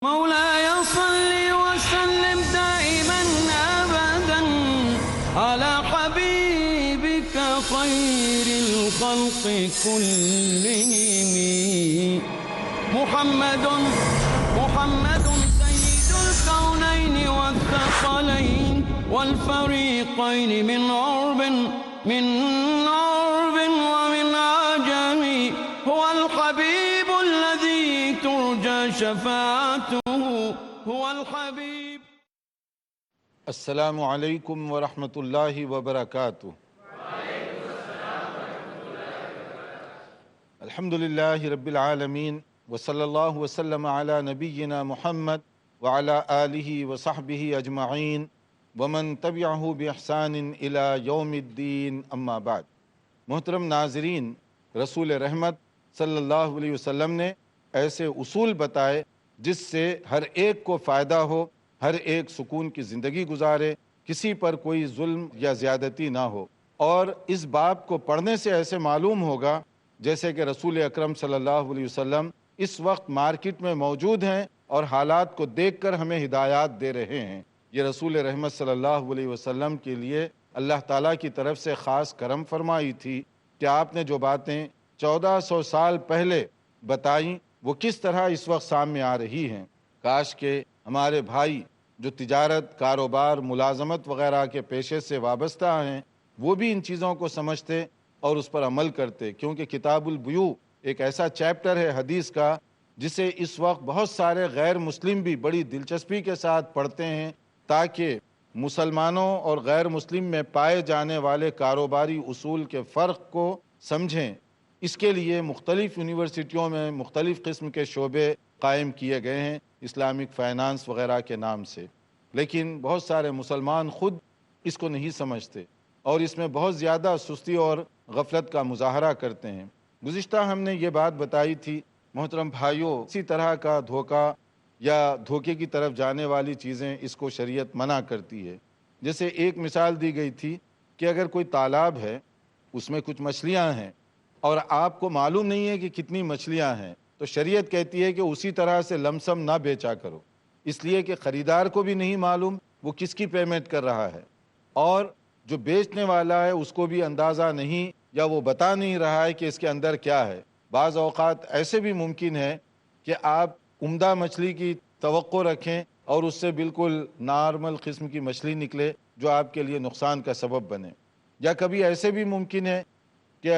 مولاي صل وسلم دائما أبدا على حبيبك خير الخلق كلهم محمد سيد الكونين والثقلين والفريقين من عرب ومن عجم هو الحبيب الذي ترجى شفاعته هو الحبيب. السلام علیکم ورحمۃ اللہ وبرکاتہ. الحمد للہ رب العالمین وصلی اللہ وسلم علی نبینا محمد وعلی آلہ وصحبہ اجمعین ومن تبعہ باحسان الی یوم الدین، اما بعد. محترم ناظرین، رسول رحمت صلی اللہ علیہ وسلم نے ایسے اصول بتائے جس سے ہر ایک کو فائدہ ہو، ہر ایک سکون کی زندگی گزارے، کسی پر کوئی ظلم یا زیادتی نہ ہو. اور اس باب کو پڑھنے سے ایسے معلوم ہوگا جیسے کہ رسول اکرم صلی اللہ علیہ وسلم اس وقت مارکیٹ میں موجود ہیں اور حالات کو دیکھ کر ہمیں ہدایات دے رہے ہیں. یہ رسول رحمت صلی اللہ علیہ وسلم کے لیے اللہ تعالیٰ کی طرف سے خاص کرم فرمائی تھی کہ آپ نے جو باتیں 1400 سال پہلے بتائیں وہ کس طرح اس وقت سامنے آ رہی ہیں. کاش کہ ہمارے بھائی جو تجارت، کاروبار، ملازمت وغیرہ کے پیشے سے وابستہ ہیں وہ بھی ان چیزوں کو سمجھتے اور اس پر عمل کرتے، کیونکہ کتاب البیوع ایک ایسا چیپٹر ہے حدیث کا جسے اس وقت بہت سارے غیر مسلم بھی بڑی دلچسپی کے ساتھ پڑھتے ہیں تاکہ مسلمانوں اور غیر مسلم میں پائے جانے والے کاروباری اصول کے فرق کو سمجھیں. اس کے لیے مختلف یونیورسٹیوں میں مختلف قسم کے شعبے قائم کیے گئے ہیں اسلامک فائنانس وغیرہ کے نام سے، لیکن بہت سارے مسلمان خود اس کو نہیں سمجھتے اور اس میں بہت زیادہ سستی اور غفلت کا مظاہرہ کرتے ہیں. گزشتہ ہم نے یہ بات بتائی تھی محترم بھائیوں، اسی طرح کا دھوکہ یا دھوکے کی طرف جانے والی چیزیں اس کو شریعت منع کرتی ہے. جیسے ایک مثال دی گئی تھی کہ اگر کوئی تالاب ہے اس میں کچھ مچھلیاں ہیں اور آپ کو معلوم نہیں ہے کہ کتنی مچھلیاں ہیں، تو شریعت کہتی ہے کہ اسی طرح سے لمسم نہ بیچا کرو، اس لیے کہ خریدار کو بھی نہیں معلوم وہ کس کی پیمنٹ کر رہا ہے اور جو بیچنے والا ہے اس کو بھی اندازہ نہیں یا وہ بتا نہیں رہا ہے کہ اس کے اندر کیا ہے. بعض اوقات ایسے بھی ممکن ہے کہ آپ عمدہ مچھلی کی توقع رکھیں اور اس سے بالکل نارمل قسم کی مچھلی نکلے جو آپ کے لیے نقصان کا سبب بنے. یا کبھی ایسے بھی ممکن ہے کہ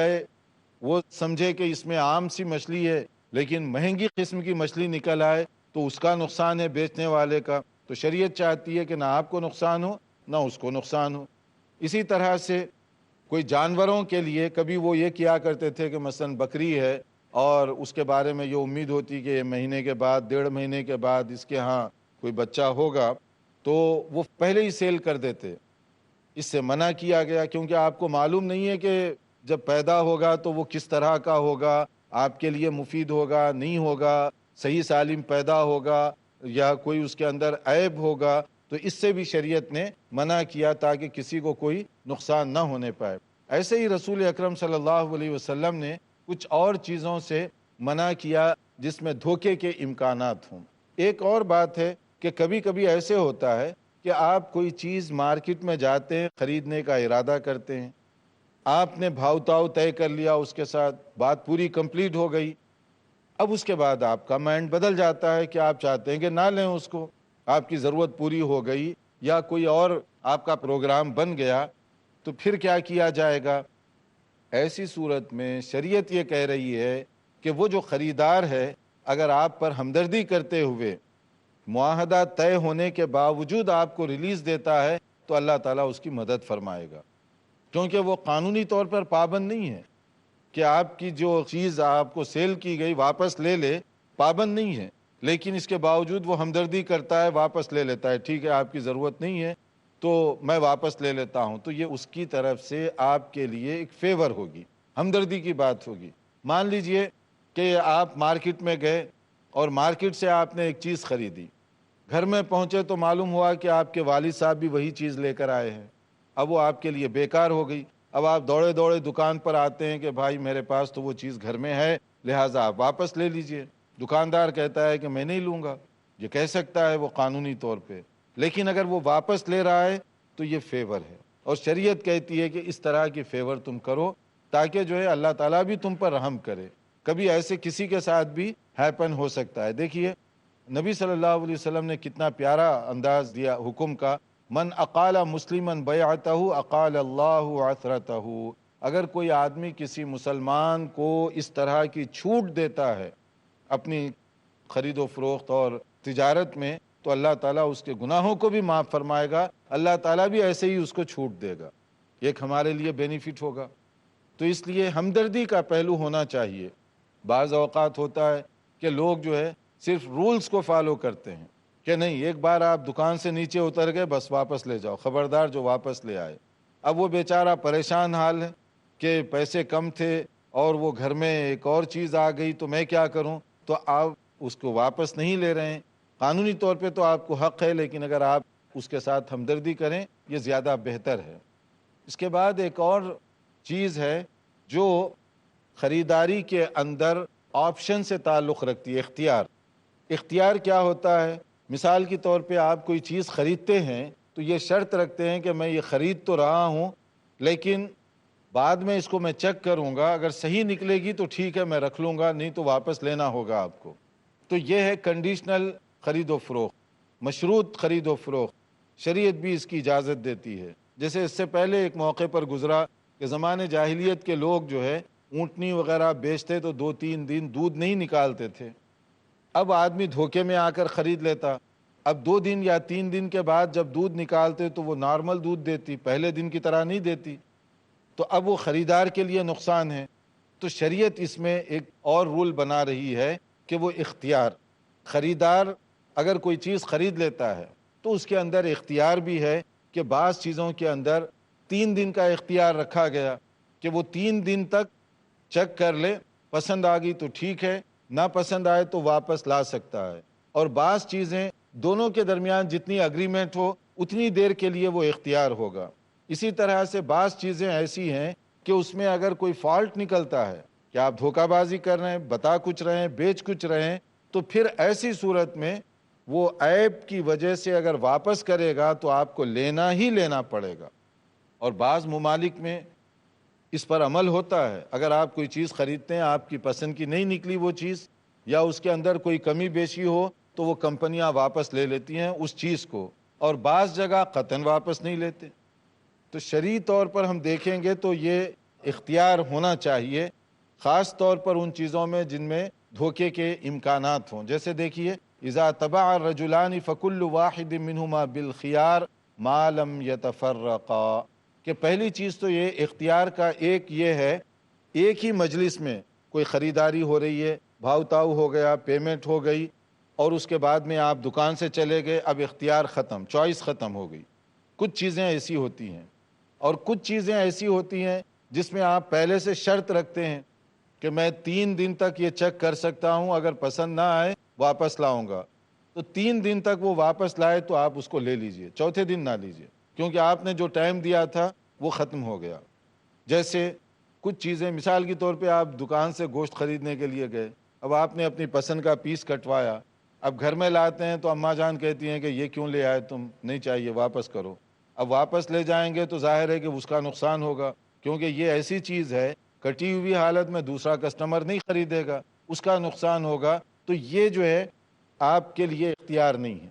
وہ سمجھے کہ اس میں عام سی مچھلی ہے لیکن مہنگی قسم کی مچھلی نکل آئے تو اس کا نقصان ہے بیچنے والے کا. تو شریعت چاہتی ہے کہ نہ آپ کو نقصان ہو نہ اس کو نقصان ہو. اسی طرح سے کوئی جانوروں کے لیے کبھی وہ یہ کیا کرتے تھے کہ مثلا بکری ہے اور اس کے بارے میں یہ امید ہوتی کہ مہینے کے بعد 1.5 مہینے کے بعد اس کے ہاں کوئی بچہ ہوگا تو وہ پہلے ہی سیل کر دیتے. اس سے منع کیا گیا کیونکہ آپ کو معلوم نہیں ہے کہ جب پیدا ہوگا تو وہ کس طرح کا ہوگا، آپ کے لیے مفید ہوگا نہیں ہوگا، صحیح سالم پیدا ہوگا یا کوئی اس کے اندر عیب ہوگا. تو اس سے بھی شریعت نے منع کیا تاکہ کسی کو کوئی نقصان نہ ہونے پائے. ایسے ہی رسول اکرم صلی اللہ علیہ وسلم نے کچھ اور چیزوں سے منع کیا جس میں دھوکے کے امکانات ہوں. ایک اور بات ہے کہ کبھی کبھی ایسے ہوتا ہے کہ آپ کوئی چیز مارکیٹ میں جاتے ہیں، خریدنے کا ارادہ کرتے ہیں، آپ نے بھاؤ تاؤ طے کر لیا، اس کے ساتھ بات پوری کمپلیٹ ہو گئی. اب اس کے بعد آپ کا مائنڈ بدل جاتا ہے کہ آپ چاہتے ہیں کہ نہ لیں اس کو، آپ کی ضرورت پوری ہو گئی یا کوئی اور آپ کا پروگرام بن گیا تو پھر کیا کیا جائے گا. ایسی صورت میں شریعت یہ کہہ رہی ہے کہ وہ جو خریدار ہے اگر آپ پر ہمدردی کرتے ہوئے معاہدہ طے ہونے کے باوجود آپ کو ریلیز دیتا ہے تو اللہ تعالیٰ اس کی مدد فرمائے گا، کیونکہ وہ قانونی طور پر پابند نہیں ہے کہ آپ کی جو چیز آپ کو سیل کی گئی واپس لے لے، پابند نہیں ہے، لیکن اس کے باوجود وہ ہمدردی کرتا ہے، واپس لے لیتا ہے. ٹھیک ہے آپ کی ضرورت نہیں ہے تو میں واپس لے لیتا ہوں. تو یہ اس کی طرف سے آپ کے لیے ایک فیور ہوگی، ہمدردی کی بات ہوگی. مان لیجئے کہ آپ مارکیٹ میں گئے اور مارکیٹ سے آپ نے ایک چیز خریدی، گھر میں پہنچے تو معلوم ہوا کہ آپ کے والد صاحب بھی وہی چیز لے کر آئے ہیں. اب وہ آپ کے لیے بیکار ہو گئی. اب آپ دوڑے دوڑے دکان پر آتے ہیں کہ بھائی میرے پاس تو وہ چیز گھر میں ہے لہٰذا آپ واپس لے لیجئے. دکاندار کہتا ہے کہ میں نہیں لوں گا. یہ کہہ سکتا ہے وہ قانونی طور پہ، لیکن اگر وہ واپس لے رہا ہے تو یہ فیور ہے، اور شریعت کہتی ہے کہ اس طرح کی فیور تم کرو تاکہ جو ہے اللہ تعالیٰ بھی تم پر رحم کرے۔ کبھی ایسے کسی کے ساتھ بھی ہیپن ہو سکتا ہے۔ دیکھیے نبی صلی اللہ علیہ وسلم نے کتنا پیارا انداز دیا حکم کا، من اقال مسلمن بیعتہ اقال اللہ عثرتہ۔ اگر کوئی آدمی کسی مسلمان کو اس طرح کی چھوٹ دیتا ہے اپنی خرید و فروخت اور تجارت میں، تو اللہ تعالیٰ اس کے گناہوں کو بھی معاف فرمائے گا، اللہ تعالیٰ بھی ایسے ہی اس کو چھوٹ دے گا، ایک ہمارے لیے بینیفٹ ہوگا۔ تو اس لیے ہمدردی کا پہلو ہونا چاہیے۔ بعض اوقات ہوتا ہے کہ لوگ جو ہے صرف رولز کو فالو کرتے ہیں کہ نہیں، ایک بار آپ دکان سے نیچے اتر گئے بس واپس لے جاؤ، خبردار جو واپس لے آئے۔ اب وہ بیچارہ پریشان حال ہے کہ پیسے کم تھے اور وہ گھر میں ایک اور چیز آ گئی تو میں کیا کروں، تو آپ اس کو واپس نہیں لے رہے ہیں۔ قانونی طور پہ تو آپ کو حق ہے، لیکن اگر آپ اس کے ساتھ ہمدردی کریں یہ زیادہ بہتر ہے۔ اس کے بعد ایک اور چیز ہے جو خریداری کے اندر آپشن سے تعلق رکھتی ہے، اختیار۔ اختیار کیا ہوتا ہے؟ مثال کے طور پہ آپ کوئی چیز خریدتے ہیں تو یہ شرط رکھتے ہیں کہ میں یہ خرید تو رہا ہوں لیکن بعد میں اس کو میں چیک کروں گا، اگر صحیح نکلے گی تو ٹھیک ہے میں رکھ لوں گا، نہیں تو واپس لینا ہوگا آپ کو۔ تو یہ ہے کنڈیشنل خرید و فروخت، مشروط خرید و فروخت۔ شریعت بھی اس کی اجازت دیتی ہے۔ جیسے اس سے پہلے ایک موقع پر گزرا کہ زمانے جاہلیت کے لوگ جو ہے اونٹنی وغیرہ بیچتے تو 2-3 دن دودھ نہیں نکالتے تھے۔ اب آدمی دھوکے میں آ کر خرید لیتا، اب 2 دن یا 3 دن کے بعد جب دودھ نکالتے تو وہ نارمل دودھ دیتی، پہلے دن کی طرح نہیں دیتی، تو اب وہ خریدار کے لیے نقصان ہے۔ تو شریعت اس میں ایک اور رول بنا رہی ہے کہ وہ اختیار، خریدار اگر کوئی چیز خرید لیتا ہے تو اس کے اندر اختیار بھی ہے کہ بعض چیزوں کے اندر 3 دن کا اختیار رکھا گیا کہ وہ 3 دن تک چیک کر لے، پسند آ گئی تو ٹھیک ہے، نہ پسند آئے تو واپس لا سکتا ہے۔ اور بعض چیزیں دونوں کے درمیان جتنی اگریمنٹ ہو اتنی دیر کے لیے وہ اختیار ہوگا۔ اسی طرح سے بعض چیزیں ایسی ہیں کہ اس میں اگر کوئی فالٹ نکلتا ہے کہ آپ دھوکہ بازی کر رہے ہیں، بتا کچھ رہے ہیں، بیچ کچھ رہے ہیں، تو پھر ایسی صورت میں وہ عیب کی وجہ سے اگر واپس کرے گا تو آپ کو لینا ہی لینا پڑے گا۔ اور بعض ممالک میں اس پر عمل ہوتا ہے، اگر آپ کوئی چیز خریدتے ہیں آپ کی پسند کی نہیں نکلی وہ چیز، یا اس کے اندر کوئی کمی بیشی ہو تو وہ کمپنیاں واپس لے لیتی ہیں اس چیز کو، اور بعض جگہ قطعاً واپس نہیں لیتے۔ تو شرعی طور پر ہم دیکھیں گے تو یہ اختیار ہونا چاہیے، خاص طور پر ان چیزوں میں جن میں دھوکے کے امکانات ہوں۔ جیسے دیکھیے اذا تبع الرجلان فكل واحد منهما بالخيار ما لم يتفرقا، کہ پہلی چیز تو یہ اختیار کا ایک یہ ہے، ایک ہی مجلس میں کوئی خریداری ہو رہی ہے، بھاؤ تاؤ ہو گیا، پیمنٹ ہو گئی، اور اس کے بعد میں آپ دکان سے چلے گئے، اب اختیار ختم، چوائس ختم ہو گئی۔ کچھ چیزیں ایسی ہوتی ہیں، اور کچھ چیزیں ایسی ہوتی ہیں جس میں آپ پہلے سے شرط رکھتے ہیں کہ میں 3 دن تک یہ چیک کر سکتا ہوں، اگر پسند نہ آئے واپس لاؤں گا، تو 3 دن تک وہ واپس لائے تو آپ اس کو لے لیجئے، چوتھے دن نہ لیجئے، کیونکہ آپ نے جو ٹائم دیا تھا وہ ختم ہو گیا۔ جیسے کچھ چیزیں، مثال کے طور پہ آپ دکان سے گوشت خریدنے کے لیے گئے، اب آپ نے اپنی پسند کا پیس کٹوایا، اب گھر میں لاتے ہیں تو اماں جان کہتی ہیں کہ یہ کیوں لے آئے تم، نہیں چاہیے واپس کرو۔ اب واپس لے جائیں گے تو ظاہر ہے کہ اس کا نقصان ہوگا، کیونکہ یہ ایسی چیز ہے کٹی ہوئی حالت میں دوسرا کسٹمر نہیں خریدے گا، اس کا نقصان ہوگا۔ تو یہ جو ہے آپ کے لیے اختیار نہیں ہے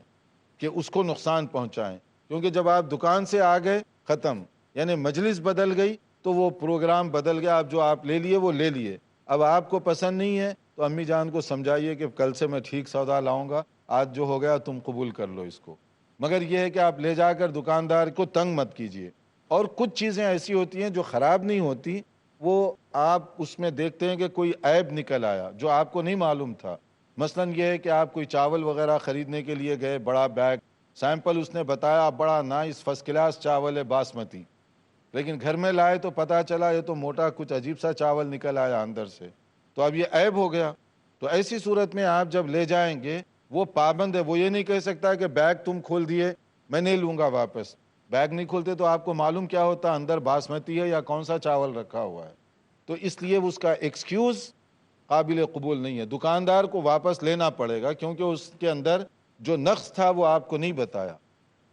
کہ اس کو نقصان پہنچائیں، کیونکہ جب آپ دکان سے آ گئے ختم، یعنی مجلس بدل گئی تو وہ پروگرام بدل گیا، اب جو آپ لے لیے وہ لے لیے۔ اب آپ کو پسند نہیں ہے تو امی جان کو سمجھائیے کہ کل سے میں ٹھیک سودا لاؤں گا، آج جو ہو گیا تم قبول کر لو اس کو، مگر یہ ہے کہ آپ لے جا کر دکاندار کو تنگ مت کیجیے۔ اور کچھ چیزیں ایسی ہوتی ہیں جو خراب نہیں ہوتی، وہ آپ اس میں دیکھتے ہیں کہ کوئی عیب نکل آیا جو آپ کو نہیں معلوم تھا۔ مثلاً یہ ہے کہ آپ کوئی چاول وغیرہ خریدنے کے لیے گئے، بڑا بیگ، سیمپل اس نے بتایا بڑا نائس فرسٹ کلاس چاول ہے باسمتی، لیکن گھر میں لائے تو پتہ چلا یہ تو موٹا کچھ عجیب سا چاول نکل آیا اندر سے، تو اب یہ عیب ہو گیا۔ تو ایسی صورت میں آپ جب لے جائیں گے وہ پابند ہے، وہ یہ نہیں کہہ سکتا کہ بیگ تم کھول دیے میں نہیں لوں گا واپس۔ بیگ نہیں کھولتے تو آپ کو معلوم کیا ہوتا اندر باسمتی ہے یا کون سا چاول رکھا ہوا ہے، تو اس لیے اس کا ایکسکیوز قابل قبول نہیں ہے، دکاندار کو واپس لینا پڑے گا، کیونکہ اس کے اندر جو نقص تھا وہ آپ کو نہیں بتایا۔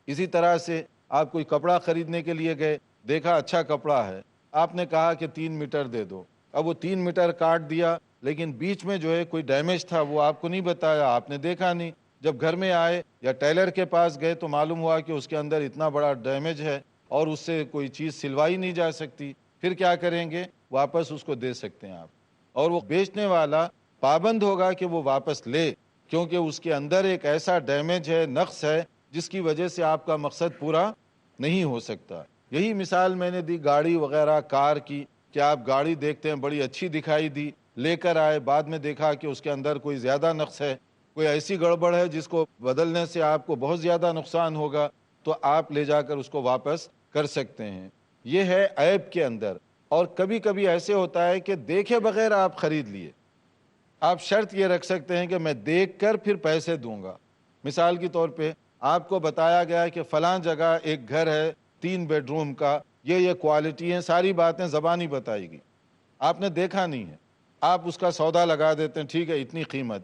اسی طرح سے آپ کوئی کپڑا خریدنے کے لیے گئے، دیکھا اچھا کپڑا ہے، آپ نے کہا کہ 3 میٹر دے دو، اب وہ 3 میٹر کاٹ دیا، لیکن بیچ میں جو ہے کوئی ڈیمیج تھا وہ آپ کو نہیں بتایا، آپ نے دیکھا نہیں۔ جب گھر میں آئے یا ٹیلر کے پاس گئے تو معلوم ہوا کہ اس کے اندر اتنا بڑا ڈیمیج ہے اور اس سے کوئی چیز سلوائی نہیں جا سکتی، پھر کیا کریں گے؟ واپس اس کو دے سکتے ہیں آپ، اور وہ بیچنے والا پابند ہوگا کہ وہ واپس لے، کیونکہ اس کے اندر ایک ایسا ڈیمیج ہے، نقص ہے، جس کی وجہ سے آپ کا مقصد پورا نہیں ہو سکتا۔ یہی مثال میں نے دی گاڑی وغیرہ کار کی، کہ آپ گاڑی دیکھتے ہیں بڑی اچھی دکھائی دی، لے کر آئے، بعد میں دیکھا کہ اس کے اندر کوئی زیادہ نقص ہے، کوئی ایسی گڑبڑ ہے جس کو بدلنے سے آپ کو بہت زیادہ نقصان ہوگا، تو آپ لے جا کر اس کو واپس کر سکتے ہیں۔ یہ ہے عیب کے اندر۔ اور کبھی کبھی ایسے ہوتا ہے کہ دیکھے بغیر آپ خرید لیے، آپ شرط یہ رکھ سکتے ہیں کہ میں دیکھ کر پھر پیسے دوں گا۔ مثال کے طور پہ آپ کو بتایا گیا ہے کہ فلاں جگہ ایک گھر ہے 3 بیڈروم کا، یہ کوالٹی ہیں، ساری باتیں زبانی بتائے گی، آپ نے دیکھا نہیں ہے، آپ اس کا سودا لگا دیتے ہیں، ٹھیک ہے اتنی قیمت،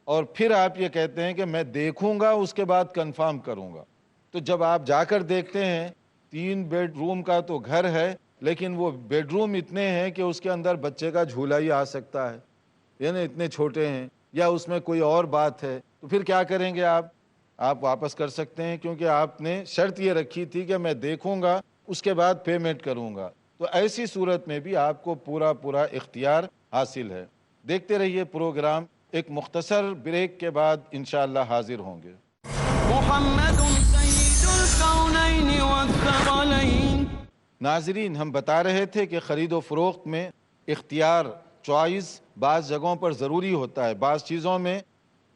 اور پھر آپ یہ کہتے ہیں کہ میں دیکھوں گا اس کے بعد کنفرم کروں گا۔ تو جب آپ جا کر دیکھتے ہیں 3 بیڈروم کا تو گھر ہے، لیکن وہ بیڈروم اتنے ہیں کہ اس کے اندر بچے کا جھولا ہی آ سکتا ہے، یعنی اتنے چھوٹے ہیں، یا اس میں کوئی اور بات ہے، تو پھر کیا کریں گے آپ واپس کر سکتے ہیں، کیونکہ آپ نے شرط یہ رکھی تھی کہ میں دیکھوں گا اس کے بعد پیمنٹ کروں گا۔ تو ایسی صورت میں بھی آپ کو پورا اختیار حاصل ہے۔ دیکھتے رہیے پروگرام، ایک مختصر بریک کے بعد انشاءاللہ حاضر ہوں گے۔ محمد سید الکونین والثقلین۔ ناظرین، ہم بتا رہے تھے کہ خرید و فروخت میں اختیار، چوائس بعض جگہوں پر ضروری ہوتا ہے۔ بعض چیزوں میں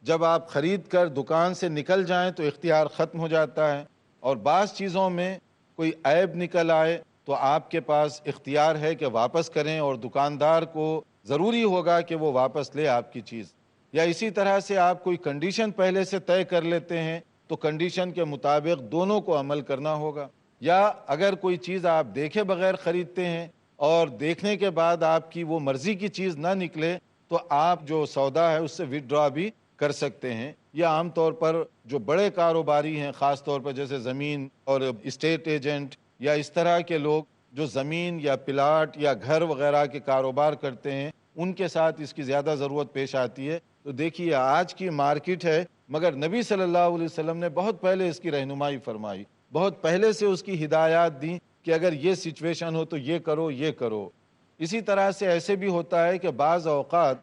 جب آپ خرید کر دکان سے نکل جائیں تو اختیار ختم ہو جاتا ہے، اور بعض چیزوں میں کوئی عیب نکل آئے تو آپ کے پاس اختیار ہے کہ واپس کریں، اور دکاندار کو ضروری ہوگا کہ وہ واپس لے آپ کی چیز۔ یا اسی طرح سے آپ کوئی کنڈیشن پہلے سے طے کر لیتے ہیں تو کنڈیشن کے مطابق دونوں کو عمل کرنا ہوگا۔ یا اگر کوئی چیز آپ دیکھے بغیر خریدتے ہیں اور دیکھنے کے بعد آپ کی وہ مرضی کی چیز نہ نکلے تو آپ جو سودا ہے اس سے وڈرا بھی کر سکتے ہیں۔ یا عام طور پر جو بڑے کاروباری ہیں، خاص طور پر جیسے زمین اور اسٹیٹ ایجنٹ یا اس طرح کے لوگ جو زمین یا پلاٹ یا گھر وغیرہ کے کاروبار کرتے ہیں، ان کے ساتھ اس کی زیادہ ضرورت پیش آتی ہے۔ تو دیکھیے آج کی مارکیٹ ہے، مگر نبی صلی اللہ علیہ وسلم نے بہت پہلے اس کی رہنمائی فرمائی، بہت پہلے سے اس کی ہدایات دیں کہ اگر یہ سچویشن ہو تو یہ کرو، یہ کرو۔ اسی طرح سے ایسے بھی ہوتا ہے کہ بعض اوقات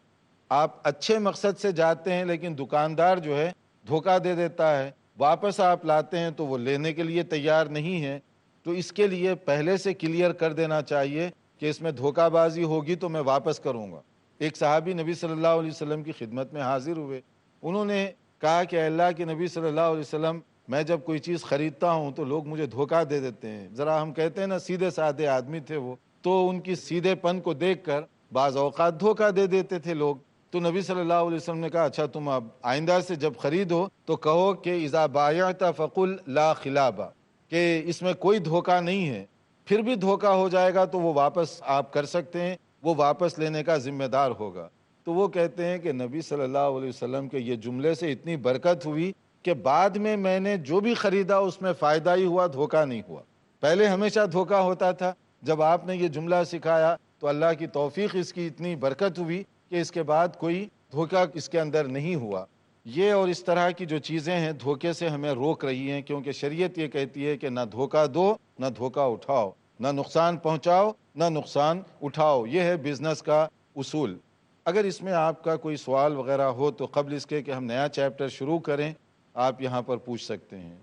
آپ اچھے مقصد سے جاتے ہیں لیکن دکاندار جو ہے دھوکہ دے دیتا ہے، واپس آپ لاتے ہیں تو وہ لینے کے لیے تیار نہیں ہے۔ تو اس کے لیے پہلے سے کلیئر کر دینا چاہیے کہ اس میں دھوکہ بازی ہوگی تو میں واپس کروں گا۔ ایک صحابی نبی صلی اللہ علیہ وسلم کی خدمت میں حاضر ہوئے، انہوں نے کہا کہ اللہ کے نبی صلی اللہ علیہ وسلم، میں جب کوئی چیز خریدتا ہوں تو لوگ مجھے دھوکہ دے دیتے ہیں، ذرا ہم کہتے ہیں نا سیدھے سادے آدمی تھے وہ، تو ان کی سیدھے پن کو دیکھ کر بعض اوقات دھوکہ دے دیتے تھے لوگ۔ تو نبی صلی اللہ علیہ وسلم نے کہا اچھا تم اب آئندہ سے جب خریدو تو کہو کہ اذا بایعت فقل لا خلابہ، کہ اس میں کوئی دھوکہ نہیں ہے۔ پھر بھی دھوکہ ہو جائے گا تو وہ واپس آپ کر سکتے ہیں، وہ واپس لینے کا ذمہ دار ہوگا۔ تو وہ کہتے ہیں کہ نبی صلی اللہ علیہ وسلم کے یہ جملے سے اتنی برکت ہوئی کہ بعد میں نے جو بھی خریدا اس میں فائدہ ہی ہوا، دھوکہ نہیں ہوا۔ پہلے ہمیشہ دھوکہ ہوتا تھا، جب آپ نے یہ جملہ سکھایا تو اللہ کی توفیق اس کی اتنی برکت ہوئی کہ اس کے بعد کوئی دھوکہ اس کے اندر نہیں ہوا۔ یہ اور اس طرح کی جو چیزیں ہیں دھوکے سے ہمیں روک رہی ہیں، کیونکہ شریعت یہ کہتی ہے کہ نہ دھوکہ دو نہ دھوکہ اٹھاؤ، نہ نقصان پہنچاؤ نہ نقصان اٹھاؤ۔ یہ ہے بزنس کا اصول۔ اگر اس میں آپ کا کوئی سوال وغیرہ ہو تو قبل اس کے کہ ہم نیا چیپٹر شروع کریں آپ یہاں پر پوچھ سکتے ہیں۔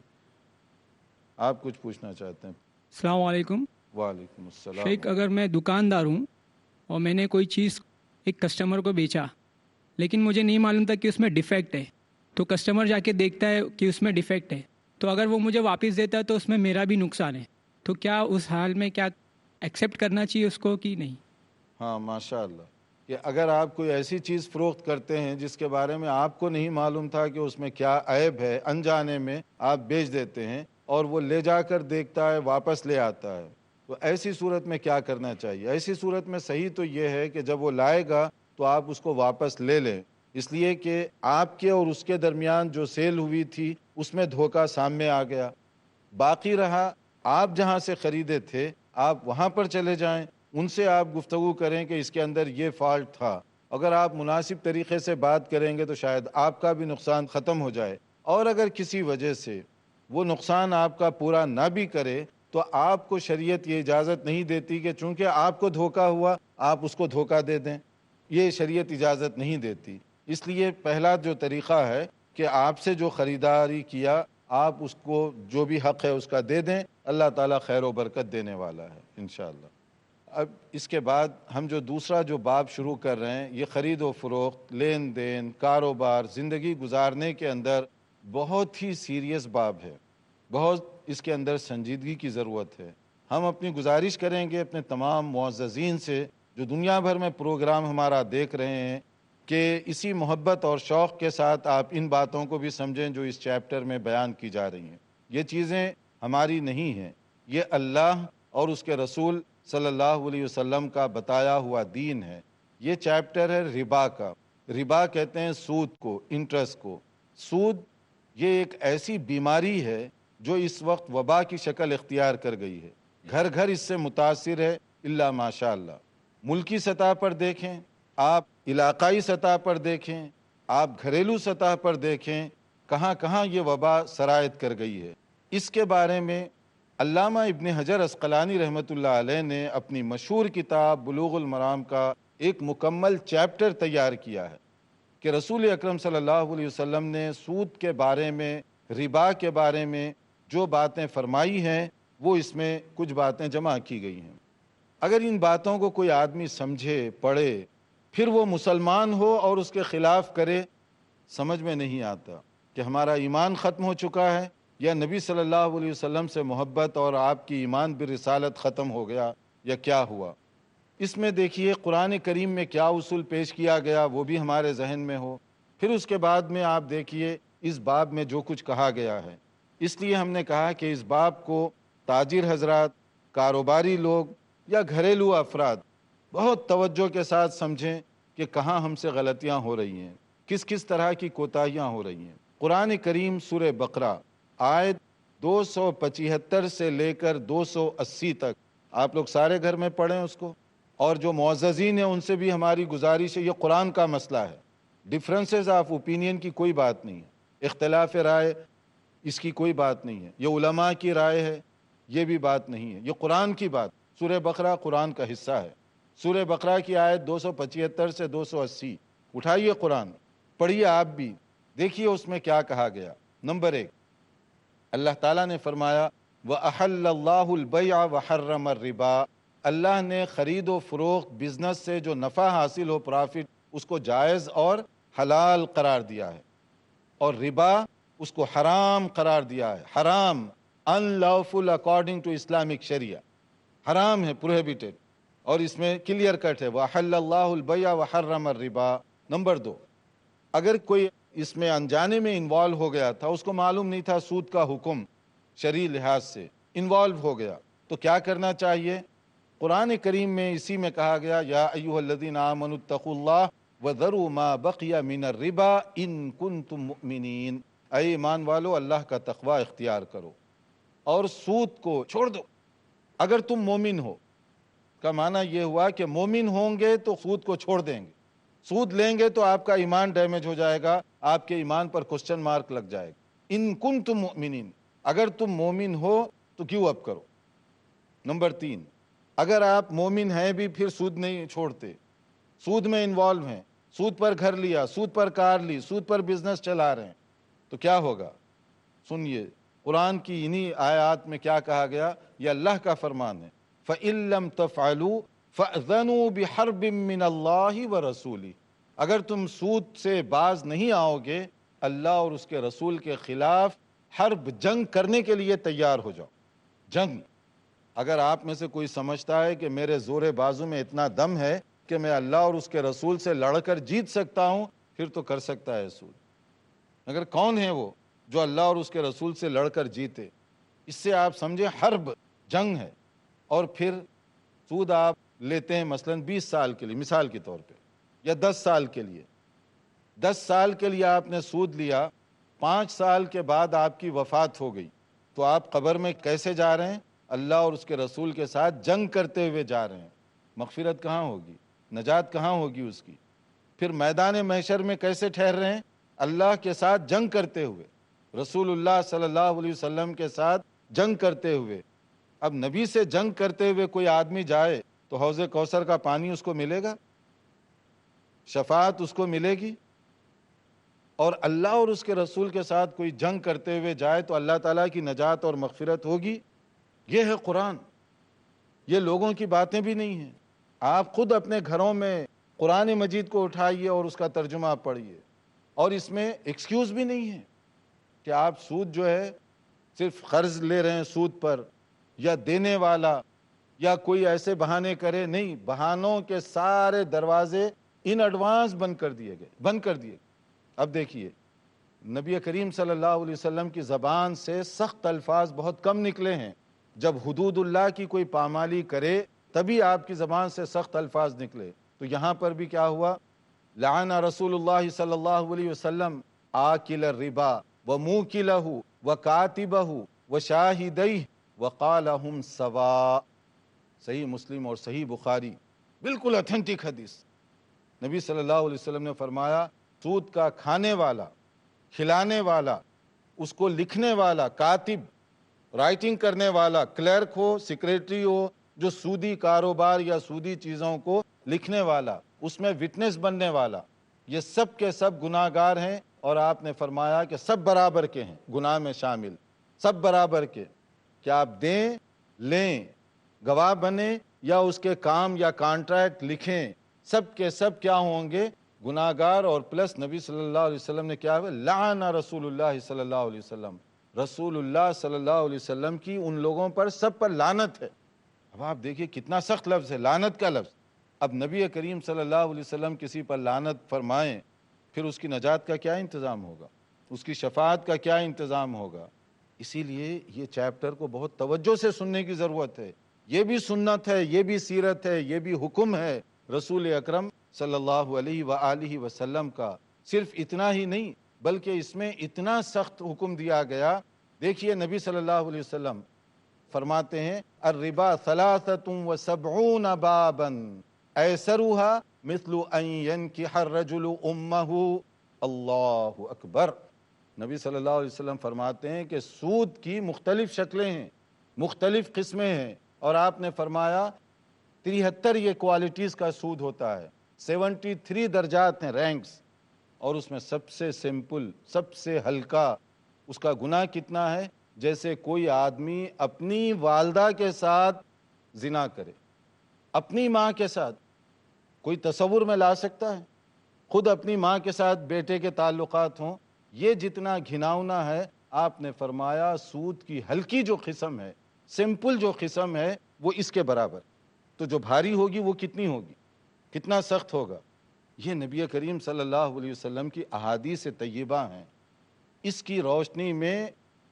آپ کچھ پوچھنا چاہتے ہیں؟ السلام علیکم وعلیکم السلام۔ شیخ، اگر میں دکاندار ہوں اور میں نے کوئی چیز ایک کسٹمر کو بیچا لیکن مجھے نہیں معلوم تھا کہ اس میں ڈیفیکٹ ہے، تو کسٹمر جا کے دیکھتا ہے کہ اس میں ڈیفیکٹ ہے، تو اگر وہ مجھے واپس دیتا ہے تو اس میں میرا بھی نقصان ہے، تو کیا اس حال میں کیا ایکسیپٹ کرنا چاہیے اس کو کہ نہیں؟ ہاں ماشاء اللہ، کہ اگر آپ کوئی ایسی چیز فروخت کرتے ہیں جس کے بارے میں آپ کو نہیں معلوم تھا کہ اس میں کیا عیب ہے، انجانے میں آپ بیچ دیتے ہیں اور وہ لے جا کر دیکھتا ہے واپس لے آتا ہے، تو ایسی صورت میں کیا کرنا چاہیے؟ ایسی صورت میں صحیح تو یہ ہے کہ جب وہ لائے گا تو آپ اس کو واپس لے لیں، اس لیے کہ آپ کے اور اس کے درمیان جو سیل ہوئی تھی اس میں دھوکہ سامنے آ گیا. باقی رہا آپ جہاں سے خریدے تھے آپ وہاں پر چلے جائیں, ان سے آپ گفتگو کریں کہ اس کے اندر یہ فالٹ تھا. اگر آپ مناسب طریقے سے بات کریں گے تو شاید آپ کا بھی نقصان ختم ہو جائے. اور اگر کسی وجہ سے وہ نقصان آپ کا پورا نہ بھی کرے تو آپ کو شریعت یہ اجازت نہیں دیتی کہ چونکہ آپ کو دھوکہ ہوا آپ اس کو دھوکہ دے دیں, یہ شریعت اجازت نہیں دیتی. اس لیے پہلا جو طریقہ ہے کہ آپ سے جو خریداری کیا آپ اس کو جو بھی حق ہے اس کا دے دیں, اللہ تعالیٰ خیر و برکت دینے والا ہے انشاءاللہ. اب اس کے بعد ہم جو دوسرا جو باب شروع کر رہے ہیں یہ خرید و فروخت, لین دین, کاروبار, زندگی گزارنے کے اندر بہت ہی سیریس باب ہے, بہت اس کے اندر سنجیدگی کی ضرورت ہے. ہم اپنی گزارش کریں گے اپنے تمام معززین سے جو دنیا بھر میں پروگرام ہمارا دیکھ رہے ہیں کہ اسی محبت اور شوق کے ساتھ آپ ان باتوں کو بھی سمجھیں جو اس چیپٹر میں بیان کی جا رہی ہیں. یہ چیزیں ہماری نہیں ہیں, یہ اللہ اور اس کے رسول صلی اللہ علیہ وسلم کا بتایا ہوا دین ہے. یہ چیپٹر ہے ربا کا. ربا کہتے ہیں سود کو, انٹرسٹ کو. سود یہ ایک ایسی بیماری ہے جو اس وقت وبا کی شکل اختیار کر گئی ہے. گھر گھر اس سے متاثر ہے الا ماشاء اللہ. ملکی سطح پر دیکھیں, آپ علاقائی سطح پر دیکھیں, آپ گھریلو سطح پر دیکھیں, کہاں کہاں یہ وبا سرایت کر گئی ہے. اس کے بارے میں علامہ ابن حجر عسقلانی رحمۃ اللہ علیہ نے اپنی مشہور کتاب بلوغ المرام کا ایک مکمل چیپٹر تیار کیا ہے کہ رسول اکرم صلی اللہ علیہ وسلم نے سود کے بارے میں, ربا کے بارے میں جو باتیں فرمائی ہیں وہ اس میں کچھ باتیں جمع کی گئی ہیں. اگر ان باتوں کو کوئی آدمی سمجھے, پڑھے, پھر وہ مسلمان ہو اور اس کے خلاف کرے, سمجھ میں نہیں آتا کہ ہمارا ایمان ختم ہو چکا ہے یا نبی صلی اللہ علیہ وسلم سے محبت اور آپ کی ایمان بالرسالت ختم ہو گیا یا کیا ہوا. اس میں دیکھیے قرآن کریم میں کیا اصول پیش کیا گیا وہ بھی ہمارے ذہن میں ہو. پھر اس کے بعد میں آپ دیکھیے اس باب میں جو کچھ کہا گیا ہے. اس لیے ہم نے کہا کہ اس باب کو تاجر حضرات, کاروباری لوگ یا گھریلو افراد بہت توجہ کے ساتھ سمجھیں کہ کہاں ہم سے غلطیاں ہو رہی ہیں, کس کس طرح کی کوتاہیاں ہو رہی ہیں. قرآن کریم سورہ بقرہ آیت 275 سے لے کر 280 تک آپ لوگ سارے گھر میں پڑھیں اس کو, اور جو معززین ہیں ان سے بھی ہماری گزارش ہے, یہ قرآن کا مسئلہ ہے. ڈفرینسز آف اوپینین کی کوئی بات نہیں ہے, اختلاف رائے اس کی کوئی بات نہیں ہے, یہ علماء کی رائے ہے یہ بھی بات نہیں ہے, یہ قرآن کی بات. سورہ بقرہ قرآن کا حصہ ہے. سورہ بقرہ کی آیت 275 سے 280 اٹھائیے قرآن, پڑھیے آپ بھی, دیکھیے اس میں کیا کہا گیا. نمبر 1, اللہ تعالیٰ نے فرمایا وَأَحَلَّ اللَّهُ الْبَيْعَ وَحَرَّمَ الرِّبَا, اللہ نے خرید و فروخت بزنس سے جو نفع حاصل ہو, پرافٹ, اس کو جائز اور حلال قرار دیا ہے, اور ربا اس کو حرام قرار دیا ہے. حرام, unlawful according to Islamic Sharia, حرام ہے, prohibited. اور اس میں کلیئر کٹ ہے وَأَحَلَّ اللَّهُ الْبَيْعَ وَحَرَّمَ الرِّبَا. نمبر 2, اگر کوئی اس میں انجانے میں انوالو ہو گیا تھا, اس کو معلوم نہیں تھا سود کا حکم شرعی لحاظ سے, انوالو ہو گیا, تو کیا کرنا چاہیے؟ قرآن کریم میں اسی میں کہا گیا یا ایھا الذین آمنوا اتقوا اللہ وذروا ما بقی من الربا ان کنتم مؤمنین, اے ایمان والو اللہ کا تقوی اختیار کرو اور سود کو چھوڑ دو اگر تم مومن ہو. کا معنی یہ ہوا کہ مومن ہوں گے تو سود کو چھوڑ دیں گے, سود لیں گے تو آپ کا ایمان ڈیمیج ہو جائے گا, آپ کے ایمان پر کوسچن مارک لگ جائے گا. ان کنتم مؤمنین, اگر تم مومن ہو تو کیوں اب کرو. نمبر 3, اگر آپ مومن ہیں بھی پھر سود نہیں چھوڑتے, سود میں انوالو ہیں, سود پر گھر لیا, سود پر کار لی, سود پر بزنس چلا رہے ہیں, تو کیا ہوگا؟ سنیے قرآن کی انہی آیات میں کیا کہا گیا, یہ اللہ کا فرمان ہے فَإِن لَّمْ تَفْعَلُوا فَأْذَنُوا بِحَرْبٍ مِّنَ اللَّهِ وَرَسُولِهِ, اگر تم سود سے باز نہیں آؤ گے اللہ اور اس کے رسول کے خلاف حرب, جنگ کرنے کے لیے تیار ہو جاؤ. جنگ, اگر آپ میں سے کوئی سمجھتا ہے کہ میرے زور بازو میں اتنا دم ہے کہ میں اللہ اور اس کے رسول سے لڑ کر جیت سکتا ہوں, پھر تو کر سکتا ہے سود. مگر کون ہے وہ جو اللہ اور اس کے رسول سے لڑ کر جیتے؟ اس سے آپ سمجھیں حرب, جنگ ہے. اور پھر سود آپ لیتے ہیں مثلا 20 سال کے لیے, مثال کے طور پہ, یا 10 سال کے لیے. 10 سال کے لیے آپ نے سود لیا، 5 سال کے بعد آپ کی وفات ہو گئی، تو آپ قبر میں کیسے جا رہے ہیں؟ اللہ اور اس کے رسول کے ساتھ جنگ کرتے ہوئے جا رہے ہیں۔ مغفرت کہاں ہوگی؟ نجات کہاں ہوگی اس کی؟ پھر میدان محشر میں کیسے ٹھہر رہے ہیں؟ اللہ کے ساتھ جنگ کرتے ہوئے، رسول اللہ صلی اللہ علیہ وسلم کے ساتھ جنگ کرتے ہوئے۔ اب نبی سے جنگ کرتے ہوئے کوئی آدمی جائے تو حوض کوثر کا پانی اس کو ملے گا؟ شفاعت اس کو ملے گی؟ اور اللہ اور اس کے رسول کے ساتھ کوئی جنگ کرتے ہوئے جائے تو اللہ تعالیٰ کی نجات اور مغفرت ہوگی؟ یہ ہے قرآن، یہ لوگوں کی باتیں بھی نہیں ہیں۔ آپ خود اپنے گھروں میں قرآن مجید کو اٹھائیے اور اس کا ترجمہ پڑھیے، اور اس میں ایکسکیوز بھی نہیں ہے کہ آپ سود جو ہے صرف قرض لے رہے ہیں سود پر، یا دینے والا، یا کوئی ایسے بہانے کرے، نہیں، بہانوں کے سارے دروازے ان ایڈوانس بند کر دیے گئے۔ اب دیکھیے، نبی کریم صلی اللہ علیہ وسلم کی زبان سے سخت الفاظ بہت کم نکلے ہیں، جب حدود اللہ کی کوئی پامالی کرے تبھی آپ کی زبان سے سخت الفاظ نکلے۔ تو یہاں پر بھی کیا ہوا؟ لعن رسول اللہ صلی اللہ علیہ وسلم آکل الربا وموکلہ وکاتبہ وشاہدیہ وقال ہم سواء۔ صحیح مسلم اور صحیح بخاری، بالکل اتھینٹک حدیث۔ نبی صلی اللہ علیہ وسلم نے فرمایا، سود کا کھانے والا، کھلانے والا، اس کو لکھنے والا، کاتب، رائٹنگ کرنے والا، کلرک ہو، سیکریٹری ہو، جو سودی کاروبار یا سودی چیزوں کو لکھنے والا، اس میں وٹنس بننے والا، یہ سب کے سب گناہ گار ہیں۔ اور آپ نے فرمایا کہ سب برابر کے ہیں، گناہ میں شامل، سب برابر کے، کہ آپ دیں، لیں، گواہ بنیں یا اس کے کام یا کانٹریکٹ لکھیں، سب کے سب کیا ہوں گے؟ گناہ گار۔ اور پلس نبی صلی اللہ علیہ وسلم نے کیا ہے؟ لعن رسول اللہ صلی اللہ علیہ وسلم، رسول اللہ صلی اللہ علیہ وسلم کی ان لوگوں پر سب پر لعنت ہے۔ اب آپ دیکھیے کتنا سخت لفظ ہے، لعنت کا لفظ۔ اب نبی کریم صلی اللہ علیہ وسلم کسی پر لعنت فرمائیں، پھر اس کی نجات کا کیا انتظام ہوگا؟ اس کی شفاعت کا کیا انتظام ہوگا؟ اسی لیے یہ چیپٹر کو بہت توجہ سے سننے کی ضرورت ہے۔ یہ بھی سنت ہے، یہ بھی سیرت ہے، یہ بھی حکم ہے رسول اکرم صلی اللہ علیہ وآلہ وسلم کا۔ صرف اتنا ہی نہیں بلکہ اس میں اتنا سخت حکم دیا گیا۔ دیکھیے نبی صلی اللہ علیہ وسلم فرماتے ہیں، الربا 73 بابا ایسرها مثل ان ينكح الرجل امه۔ اللہ اکبر۔ نبی صلی اللہ علیہ وسلم فرماتے ہیں کہ سود کی مختلف شکلیں ہیں، مختلف قسمیں ہیں، اور آپ نے فرمایا 73 یہ کوالٹیز کا سود ہوتا ہے، 73 درجات ہیں، رینکس، اور اس میں سب سے سمپل، سب سے ہلکا، اس کا گناہ کتنا ہے؟ جیسے کوئی آدمی اپنی والدہ کے ساتھ زنا کرے، اپنی ماں کے ساتھ۔ کوئی تصور میں لا سکتا ہے؟ خود اپنی ماں کے ساتھ بیٹے کے تعلقات ہوں، یہ جتنا گھناؤنا ہے۔ آپ نے فرمایا سود کی ہلکی جو قسم ہے، سمپل جو قسم ہے، وہ اس کے برابر، تو جو بھاری ہوگی وہ کتنی ہوگی، کتنا سخت ہوگا؟ یہ نبی کریم صلی اللہ علیہ وسلم کی احادیث طیبہ ہیں۔ اس کی روشنی میں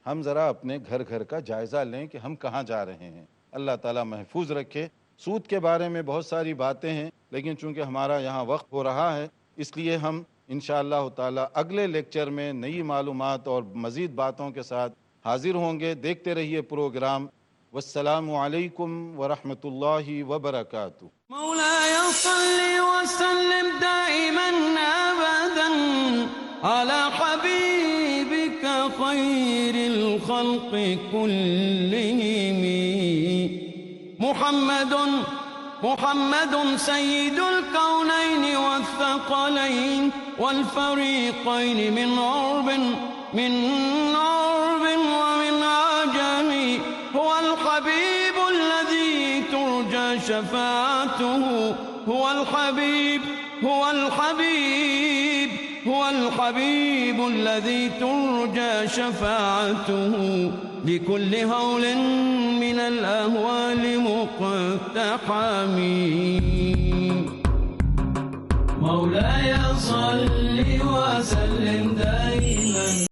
ہم ذرا اپنے گھر گھر کا جائزہ لیں کہ ہم کہاں جا رہے ہیں۔ اللہ تعالیٰ محفوظ رکھے۔ سود کے بارے میں بہت ساری باتیں ہیں، لیکن چونکہ ہمارا یہاں وقت ہو رہا ہے، اس لیے ہم انشاءاللہ تعالیٰ اگلے لیکچر میں نئی معلومات اور مزید باتوں کے ساتھ حاضر ہوں گے۔ دیکھتے رہیے پروگرام۔ والسلام علیکم ورحمۃ اللہ وبرکاتہ۔ مولاي صل وسلم دائما ابدا على حبيبك خير الخلق كلهم محمد سيد الكونين والثقلين والفريقين من عرب ومن عجم، هو الحبيب الذي ترجى شفاعته، هو الحبيب الذي ترجى شفاعته، لكل هول من الأهوال مقتحم. مولاي صل